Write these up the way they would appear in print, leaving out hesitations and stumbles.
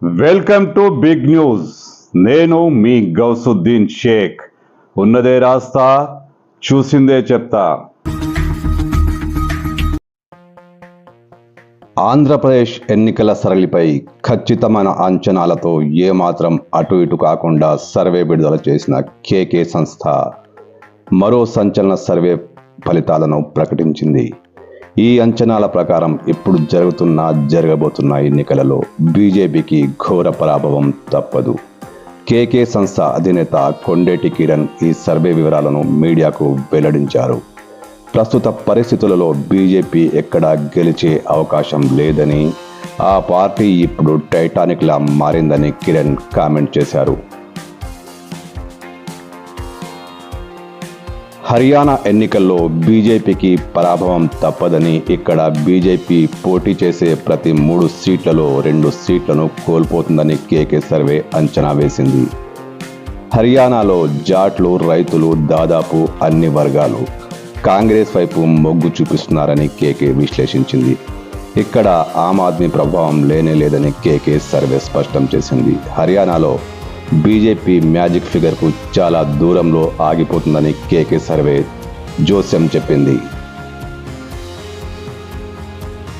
Welcome to big news. నేను మీ గౌసుద్దీన్ షేక్. ఉన్నదే రాస్తా, చూసిందే చెప్తా. ఆంధ్రప్రదేశ్ ఎన్నికల సరళిపై ఖచ్చితమైన అంచనాలతో ఏమాత్రం అటు ఇటు కాకుండా సర్వే విడుదల చేసిన కేకే సంస్థ మరో సంచలన సర్వే ఫలితాలను ప్రకటించింది. ఈ అంచనాల ప్రకారం ఇప్పుడు జరగబోతున్న ఎన్నికలలో బీజేపీకి ఘోర పరాభవం తప్పదు. కేకే సంస్థ అధినేత కొండేటి కిరణ్ ఈ సర్వే వివరాలను మీడియాకు వెల్లడించారు. ప్రస్తుత పరిస్థితులలో బీజేపీ ఎక్కడా గెలిచే అవకాశం లేదని, ఆ పార్టీ ఇప్పుడు టైటానిక్లా మారిందని కిరణ్ కామెంట్ చేశారు. హర్యానా ఎన్నికల్లో బీజేపీకి పరాభవం తప్పదని, ఇక్కడ బీజేపీ పోటీ చేసే ప్రతి 3 సీట్లలో 2 సీట్లను కోల్పోతుందని కేకే సర్వే అంచనా వేసింది. హర్యానాలో జాట్లు, రైతులు, దాదాపు అన్ని వర్గాలు కాంగ్రెస్ వైపు మొగ్గు చూపిస్తున్నారని కేకే విశ్లేషించింది. ఇక్కడ ఆమ్ ఆద్మీ ప్రభావం లేదని కేకే సర్వే స్పష్టం చేసింది. హర్యానాలో బీజేపీ మ్యాజిక్ ఫిగర్కు చాలా దూరంలో ఆగిపోతుందని కేకే సర్వే జోస్యం చెప్పింది.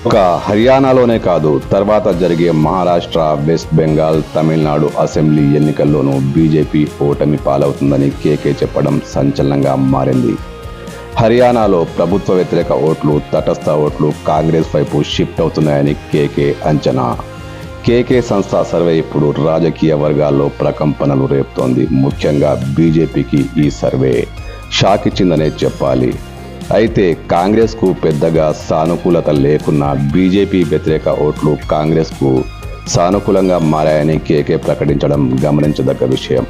ఒక హర్యానాలోనే కాదు, తర్వాత జరిగే మహారాష్ట్ర, వెస్ట్ బెంగాల్, తమిళనాడు అసెంబ్లీ ఎన్నికల్లోనూ బీజేపీ ఓటమి పాలవుతుందని కేకే చెప్పడం సంచలనంగా మారింది. హర్యానాలో ప్రభుత్వ వ్యతిరేక ఓట్లు, తటస్థ ఓట్లు కాంగ్రెస్ వైపు షిఫ్ట్ అవుతున్నాయని కేకే అంచనా. కేకే సంస్థ సర్వే ఇప్పుడు రాజకీయ వర్గాల్లో ప్రకంపనలు రేపుతోంది. ముఖ్యంగా బీజేపీకి ఈ సర్వే షాక్ ఇచ్చిందనే చెప్పాలి. అయితే కాంగ్రెస్కు పెద్దగా సానుకూలత లేకున్నా బీజేపీ వ్యతిరేక ఓట్లు కాంగ్రెస్కు సానుకూలంగా మారాయని కేకే ప్రకటించడం గమనించదగ్గ విషయం.